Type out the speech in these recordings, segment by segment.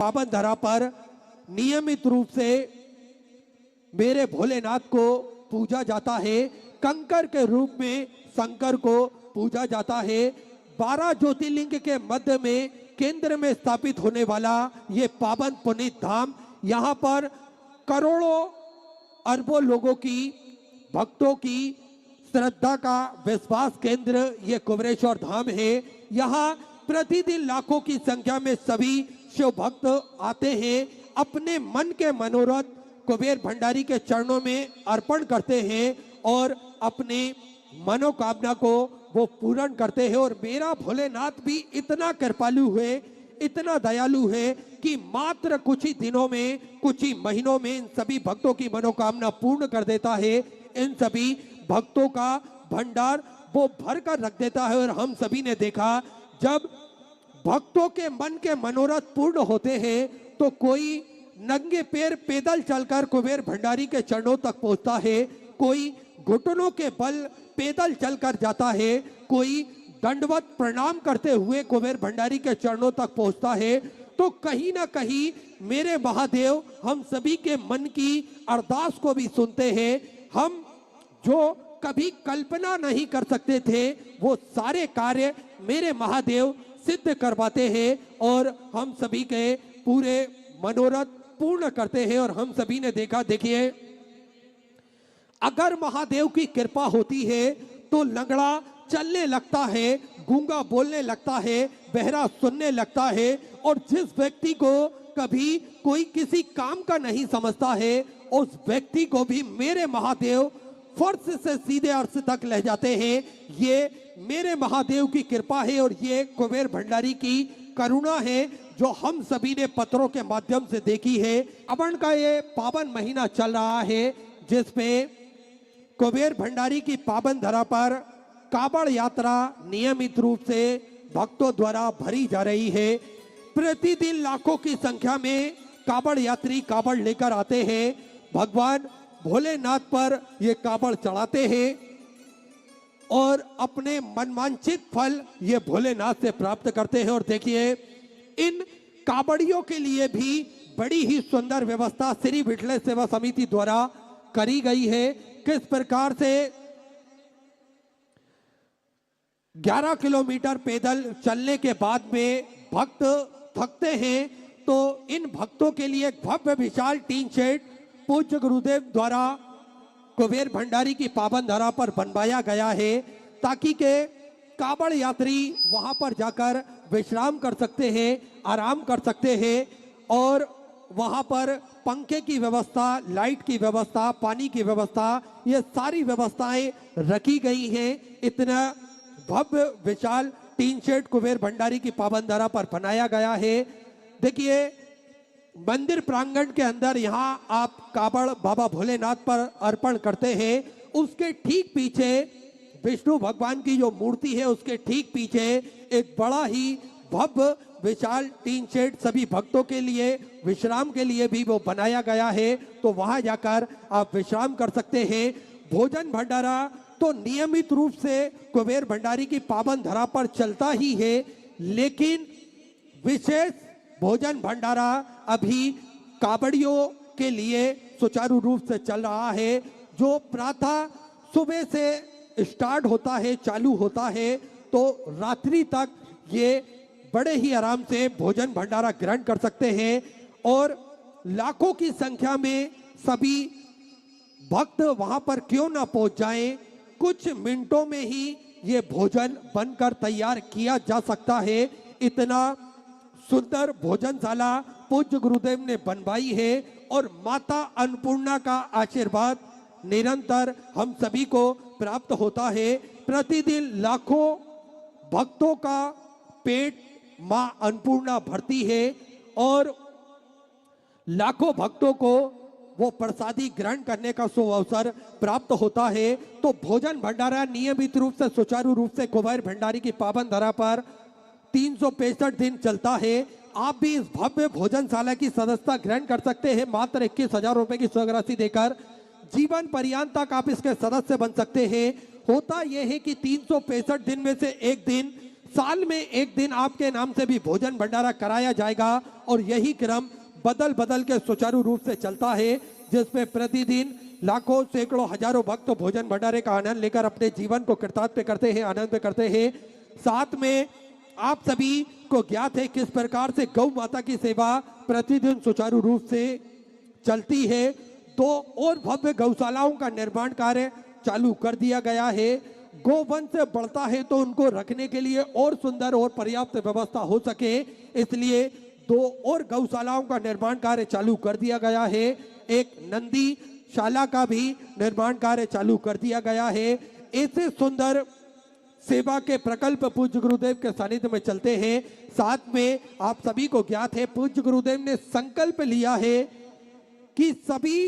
पावन धरा पर नियमित रूप से मेरे भोलेनाथ को पूजा जाता है। कंकर के रूप में शंकर को पूजा जाता है। 12 ज्योतिर्लिंग के मध्य में केंद्र में स्थापित होने वाला ये पावन पुनीत धाम, यहाँ पर करोड़ों अरबों लोगों की, भक्तों की श्रद्धा का विश्वास केंद्र ये कुबेरेश्वर धाम है। यहाँ प्रतिदिन लाखों की संख्या में सभी शिव भक्त आते हैं, अपने मन के मनोरथ कुबेर भंडारी के चरणों में अर्पण करते हैं और अपने मनोकामना को वो पूर्ण करते हैं। और मेरा भोलेनाथ भी इतना कृपालु है, इतना दयालु है कि मात्र कुछ ही दिनों में, कुछ ही महीनों में इन सभी भक्तों की मनोकामना पूर्ण कर देता है। इन सभी भक्तों का भंडार वो भर कर रख देता है। और हम सभी ने देखा, जब भक्तों के मन के मनोरथ पूर्ण होते हैं तो कोई नंगे पैर पैदल चलकर कुबेर भंडारी के चरणों तक पहुंचता है, कोई घुटनों के बल पैदल चलकर जाता है, कोई दंडवत प्रणाम करते हुए कुबेर भंडारी के चरणों तक पहुंचता है। तो कहीं ना कहीं मेरे महादेव हम सभी के मन की अरदास को भी सुनते हैं। हम जो कभी कल्पना नहीं कर सकते थे वो सारे कार्य मेरे महादेव सिद्ध करवाते हैं और हम सभी के पूरे मनोरथ पूर्ण करते हैं। और हम सभी ने देखा, देखिए, अगर महादेव की कृपा होती है तो लंगड़ा चलने लगता है, गूंगा बोलने लगता है, बहरा सुनने लगता है। और जिस व्यक्ति को कभी कोई किसी काम का नहीं समझता है, उस व्यक्ति को भी मेरे महादेव फर्श से सीधे अर्श तक ले जाते हैं। ये मेरे महादेव की कृपा है और ये कुबेर भंडारी की करुणा है जो हम सभी ने पत्रों के माध्यम से देखी है। अवन का ये पावन महीना चल रहा है जिसमें कुबेर भंडारी की पावन धरा पर कावड़ यात्रा नियमित रूप से भक्तों द्वारा भरी जा रही है। प्रतिदिन लाखों की संख्या में कावड़ यात्री कावड़ लेकर आते हैं, भगवान भोलेनाथ पर ये कावड़ चढ़ाते हैं और अपने मनवांछित फल ये भोलेनाथ से प्राप्त करते हैं। और देखिए, इन कावड़ियों के लिए भी बड़ी ही सुंदर व्यवस्था श्री विठल सेवा समिति द्वारा करी गई है। किस प्रकार से 11 किलोमीटर पैदल चलने के बाद में भक्त थकते हैं तो इन भक्तों के लिए एक भव्य विशाल टीन शेड पूज्य गुरुदेव द्वारा कुबेर भंडारी की पावन धरा पर बनवाया गया है ताकि के कावड़ यात्री वहां पर जाकर विश्राम कर सकते हैं, आराम कर सकते हैं। और वहां पर पंखे की व्यवस्था, लाइट की व्यवस्था, पानी की व्यवस्था, ये सारी व्यवस्थाएं रखी गई हैं। इतना भव्य विशाल टीन शेड कुबेर भंडारी की पावन धरा पर बनाया गया है। देखिए, मंदिर प्रांगण के अंदर यहाँ आप कावड़ बाबा भोलेनाथ पर अर्पण करते हैं। उसके ठीक पीछे विष्णु भगवान की जो मूर्ति है, उसके ठीक पीछे एक बड़ा ही भव्य विशाल टीन शेड सभी भक्तों के लिए विश्राम के लिए भी वो बनाया गया है। तो वहां जाकर आप विश्राम कर सकते हैं। भोजन भंडारा तो नियमित रूप से कुबेर भंडारी की पावन धरा पर चलता ही है, लेकिन विशेष भोजन भंडारा अभी कावड़ियों के लिए सुचारू रूप से चल रहा है। जो प्रातः सुबह से स्टार्ट होता है, चालू होता है, तो रात्रि तक ये बड़े ही आराम से भोजन भंडारा ग्रहण कर सकते हैं। और लाखों की संख्या में सभी भक्त वहां पर क्यों ना पहुंच जाएं, कुछ मिनटों में ही ये भोजन बनकर तैयार किया जा सकता है। इतना सुंदर भोजनशाला पूज्य गुरुदेव ने बनवाई है और माता अन्नपूर्णा का आशीर्वाद निरंतर हम सभी को प्राप्त होता है। प्रतिदिन लाखों भक्तों का पेट मां अन्नपूर्णा भरती है और लाखों भक्तों को वो प्रसादी ग्रहण करने का अवसर प्राप्त होता है। तो भोजन भंडारा नियमित रूप से सुचारू रूप से कुबेर भंडारी की पावन धरा पर 365 दिन चलता है। आप भी इस भव्य भोजनशाला की सदस्यता ग्रहण कर सकते हैं। मात्र 21,000 रुपए की स्वराशि देकर जीवन पर्यंत तक आप इसके सदस्य बन सकते हैं। होता यह है कि 365 दिन में से एक दिन साल में एक दिन आपके नाम से भी भोजन भंडारा कराया जाएगा और यही क्रम बदल बदल के सुचारू रूप से चलता है, जिसमें प्रतिदिन लाखों सैकड़ों हजारों भक्त भोजन भंडारे का आनंद लेकर अपने जीवन को कृतार्थ करते हैं, आनंद करते हैं। साथ में आप सभी को ज्ञात है किस प्रकार से गौ माता की सेवा प्रतिदिन सुचारू रूप से चलती है। 2 और भव्य गौशालाओं का निर्माण कार्य चालू कर दिया गया है। गोवंश बढ़ता है तो उनको रखने के लिए और सुंदर और पर्याप्त व्यवस्था हो सके, इसलिए 2 और गौशालाओं का निर्माण कार्य चालू कर दिया गया है। एक नंदी शाला का भी निर्माण कार्य चालू कर दिया गया है। ऐसे सुंदर सेवा के प्रकल्प पूज्य गुरुदेव के सानिध्य में चलते हैं। साथ में आप सभी को ज्ञात है पूज्य गुरुदेव ने संकल्प लिया है कि सभी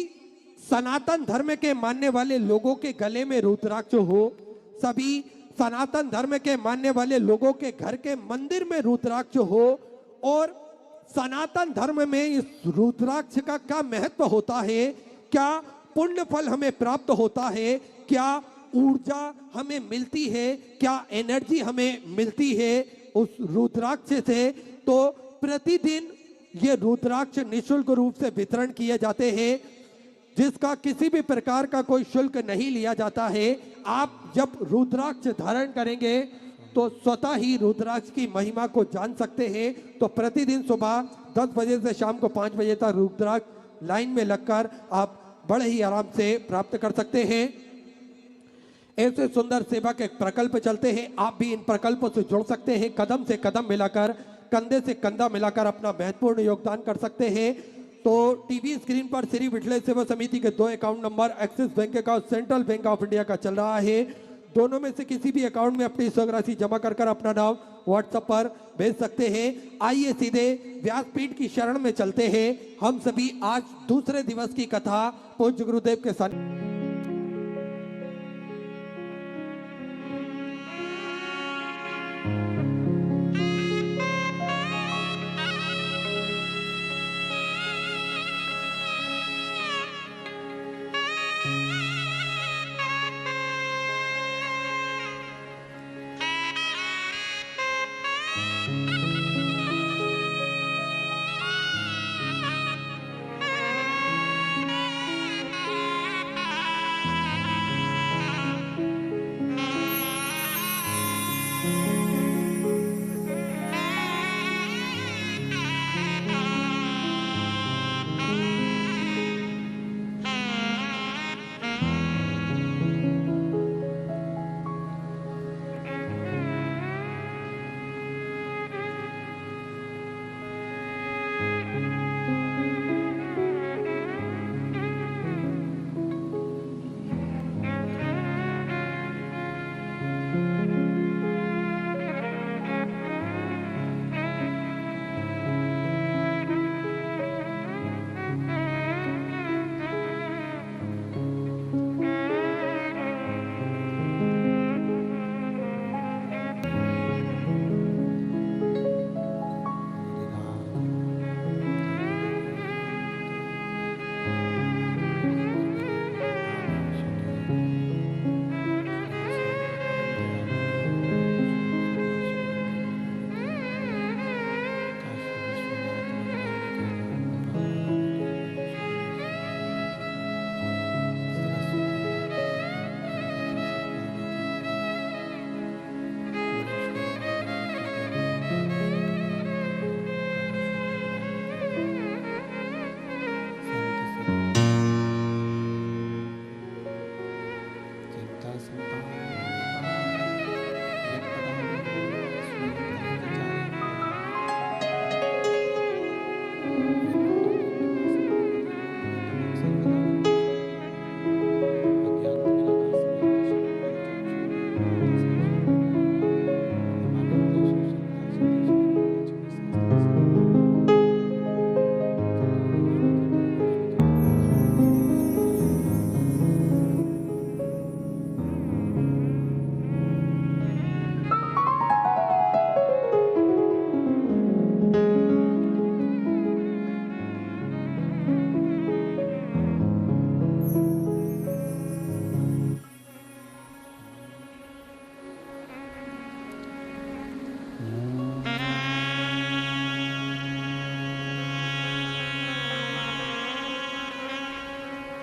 सनातन धर्म के मानने वाले लोगों के गले में रुद्राक्ष हो, सभी सनातन धर्म के मानने वाले लोगों के घर के मंदिर में रुद्राक्ष हो। और सनातन धर्म में इस रुद्राक्ष का क्या महत्व होता है, क्या पुण्य फल हमें प्राप्त होता है, क्या ऊर्जा हमें मिलती है, क्या एनर्जी हमें मिलती है उस रुद्राक्ष से। तो प्रतिदिन ये रुद्राक्ष निःशुल्क रूप से वितरण किए जाते हैं, जिसका किसी भी प्रकार का कोई शुल्क नहीं लिया जाता है। आप जब रुद्राक्ष धारण करेंगे तो स्वतः ही रुद्राक्ष की महिमा को जान सकते हैं। तो प्रतिदिन सुबह 10 बजे से शाम को 5 बजे तक रुद्राक्ष लाइन में लगकर आप बड़े ही आराम से प्राप्त कर सकते हैं। ऐसे सुंदर सेवा के प्रकल्प चलते हैं, आप भी इन प्रकल्पों से जुड़ सकते हैं। कदम से कदम मिलाकर, कंधे से कंधा मिलाकर अपना महत्वपूर्ण योगदान कर सकते हैं। तो टीवी स्क्रीन पर श्री विठलेश्वर सेवा समिति के 2 account number axis bank account, central bank of India का चल रहा है। दोनों में से किसी भी अकाउंट में अपनी स्वर्ण राशि जमा कर अपना नाम व्हाट्सएप पर भेज सकते हैं। आइए सीधे व्यासपीठ की शरण में चलते हैं। हम सभी आज दूसरे दिवस की कथा पूज्य गुरुदेव के साथ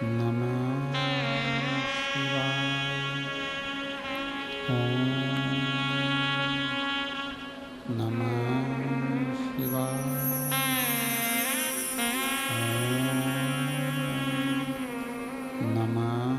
नमः शिवाय। ओम नमः शिवाय। ओम नमः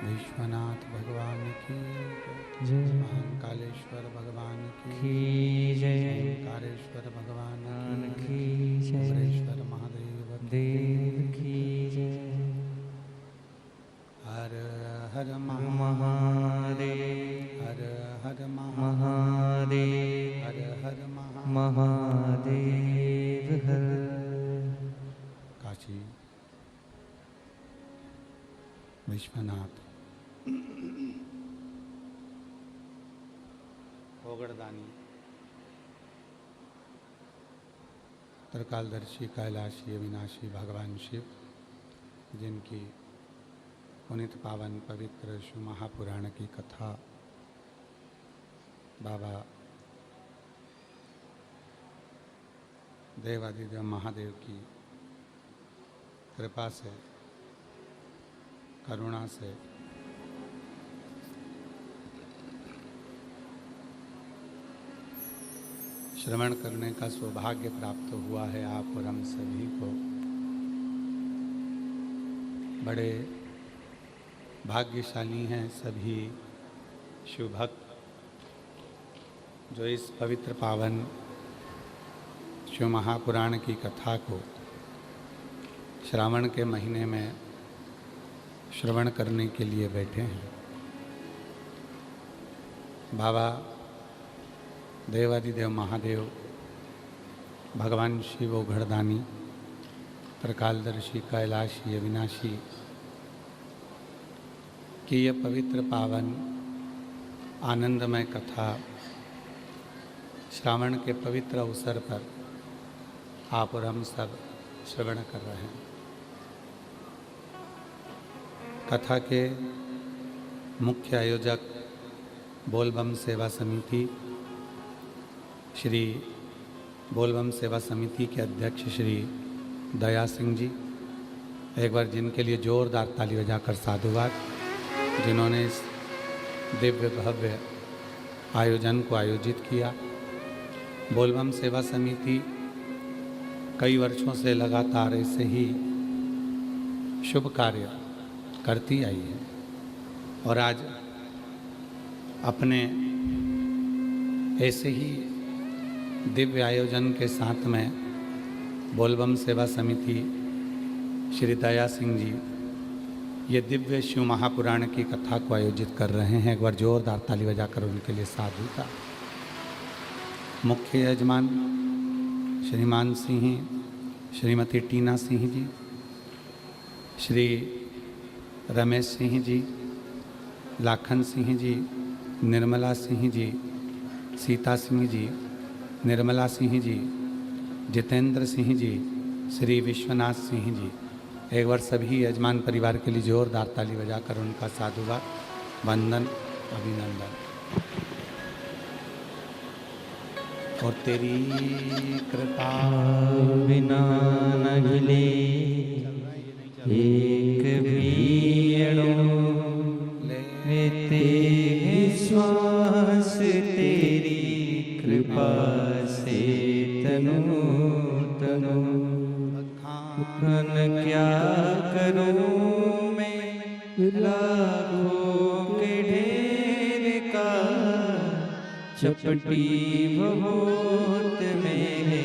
विश्वनाथ भगवान की जय। महाकालेश्वर भगवान की जय। ओंकारेश्वर भगवान की जय। सुरेश्वर महादेव देव की जय। हर हर महादेव। हर हर महादेव। हर हर महादेव। हर काशी विश्वनाथ ओगड़दानी त्रिकालदर्शी कैलाशी अविनाशी भगवान शिव, जिनकी पुनित पावन पवित्र शिव महापुराण की कथा बाबा देवादिदेव महादेव की कृपा से, करुणा से श्रवण करने का सौभाग्य प्राप्त हुआ है आप और हम सभी को। बड़े भाग्यशाली हैं सभी शिव भक्त जो इस पवित्र पावन शिव महापुराण की कथा को श्रावण के महीने में श्रवण करने के लिए बैठे हैं। बाबा देवादिदेव महादेव, भगवान शिव घड़दानी, त्रिकालदर्शी कैलाशी अविनाशी की यह पवित्र पावन आनंदमय कथा श्रावण के पवित्र अवसर पर आप और हम सब श्रवण कर रहे हैं। कथा के मुख्य आयोजक बोलबम सेवा समिति, श्री बोलबम सेवा समिति के अध्यक्ष श्री दया सिंह जी, एक बार जिनके लिए जोरदार ताली बजाकर साधुवाद, जिन्होंने इस दिव्य भव्य आयोजन को आयोजित किया। बोलबम सेवा समिति कई वर्षों से लगातार ऐसे ही शुभ कार्य करती आई है और आज अपने ऐसे ही दिव्य आयोजन के साथ में बोलबम सेवा समिति श्री दया सिंह जी ये दिव्य शिव महापुराण की कथा को आयोजित कर रहे हैं। एक बार जोरदार ताली बजाकर उनके लिए साधुता। मुख्य यजमान श्रीमान सिंह, श्रीमती टीना सिंह जी, श्री रमेश सिंह जी, लाखन सिंह जी, निर्मला सिंह जी, सीता सिंह जी, निर्मला सिंह जी, जितेंद्र सिंह जी, श्री विश्वनाथ सिंह जी। एक बार सभी यजमान परिवार के लिए जोरदार ताली बजाकर उनका साधुवाद, वंदन, अभिनंदन। और तेरी कृपा बिना न हिले एक भी अणु लेते श्वास, तेरी कृपा से तनु तनु मन क्या करूं मैं लाखों के ढेर का, चपटी बहुत में है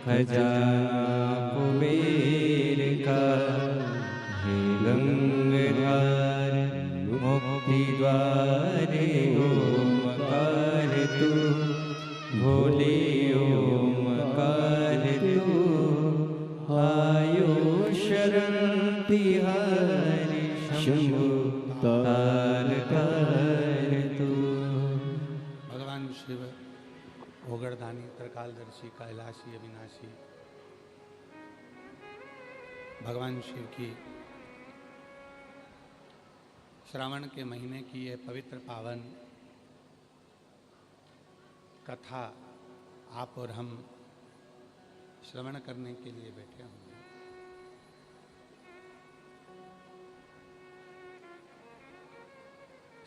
खजाना कुबेर का। हे गंगाधार मुक्ति द्वारे ओमकार तू, भोले ओमकार तू, आयो शरण तिहारी शंभु तारकार तू। भगवान शिव ओगड़दानी, त्रिकालदर्शी, कैलाशी अविनाशी, भगवान शिव की श्रावण के महीने की यह पवित्र पावन कथा आप और हम श्रवण करने के लिए बैठे हुए हैं।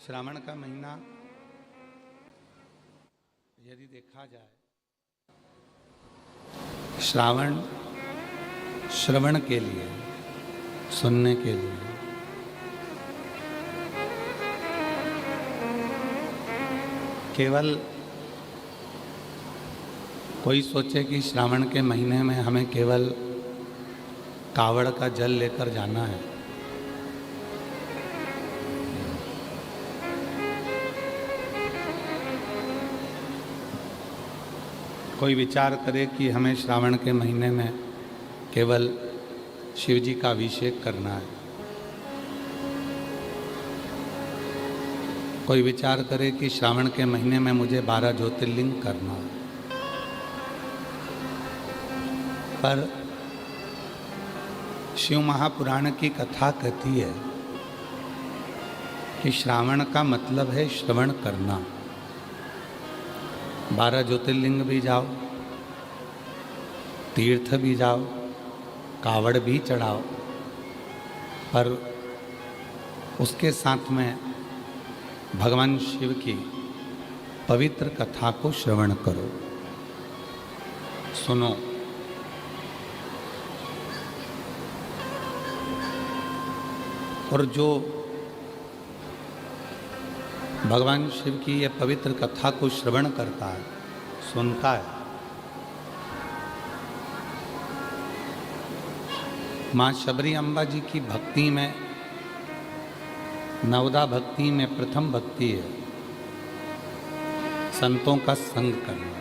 श्रावण का महीना यदि देखा जाए, श्रावण श्रवण के लिए, सुनने के लिए, केवल कोई सोचे कि श्रावण के महीने में हमें केवल कावड़ का जल लेकर जाना है, कोई विचार करे कि हमें श्रावण के महीने में केवल शिव जी का अभिषेक करना है, कोई विचार करे कि श्रावण के महीने में मुझे 12 ज्योतिर्लिंग करना है, पर शिव महापुराण की कथा कहती है कि श्रावण का मतलब है श्रवण करना। 12 ज्योतिर्लिंग भी जाओ, तीर्थ भी जाओ, कावड़ भी चढ़ाओ, पर उसके साथ में भगवान शिव की पवित्र कथा को श्रवण करो, सुनो। और जो भगवान शिव की यह पवित्र कथा को श्रवण करता है, सुनता है, माँ शबरी अम्बा जी की भक्ति में, नवदा भक्ति में प्रथम भक्ति है संतों का संग करना।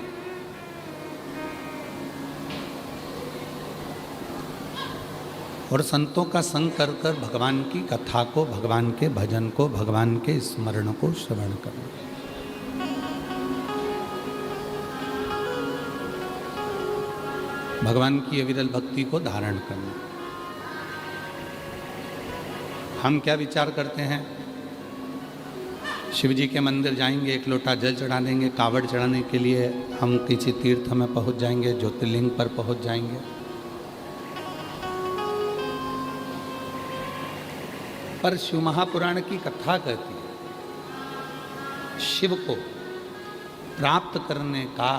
और संतों का संग कर कर भगवान की कथा को, भगवान के भजन को, भगवान के स्मरण को श्रवण करना। भगवान की अविरल भक्ति को धारण करना। हम क्या विचार करते हैं, शिव जी के मंदिर जाएंगे, एक लोटा जल चढ़ा देंगे, कावड़ चढ़ाने के लिए हम किसी तीर्थ में पहुंच जाएंगे, ज्योतिर्लिंग पर पहुंच जाएंगे। पर शिव महापुराण की कथा कहती है शिव को प्राप्त करने का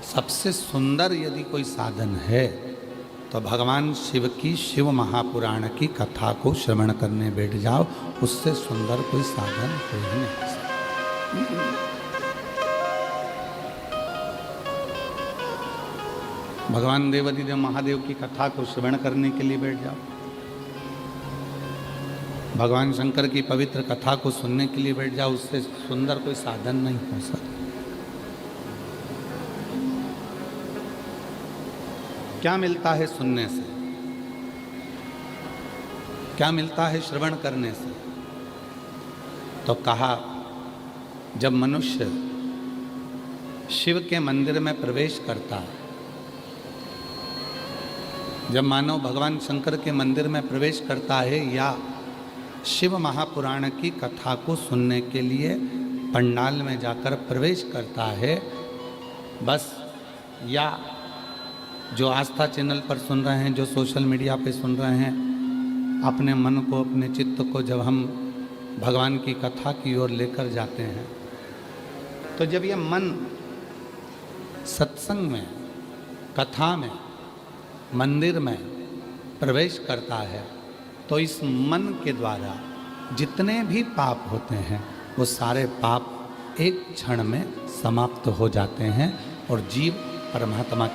सबसे सुंदर यदि कोई साधन है तो भगवान शिव की शिव महापुराण की कथा को श्रवण करने बैठ जाओ। उससे सुंदर कोई साधन हो ही नहीं सकता। भगवान देवादिदेव महादेव की कथा को श्रवण करने के लिए बैठ जाओ, भगवान शंकर की पवित्र कथा को सुनने के लिए बैठ जाओ, उससे सुंदर कोई साधन नहीं हो सकता। क्या मिलता है सुनने से, क्या मिलता है श्रवण करने से? तो कहा, जब मनुष्य शिव के मंदिर में प्रवेश करता है, जब मानव भगवान शंकर के मंदिर में प्रवेश करता है या शिव महापुराण की कथा को सुनने के लिए पंडाल में जाकर प्रवेश करता है, बस, या जो आस्था चैनल पर सुन रहे हैं, जो सोशल मीडिया पे सुन रहे हैं, अपने मन को, अपने चित्त को जब हम भगवान की कथा की ओर लेकर जाते हैं, तो जब यह मन सत्संग में, कथा में, मंदिर में प्रवेश करता है, तो इस मन के द्वारा जितने भी पाप होते हैं वो सारे पाप एक क्षण में समाप्त हो जाते हैं और जीव परमात्मा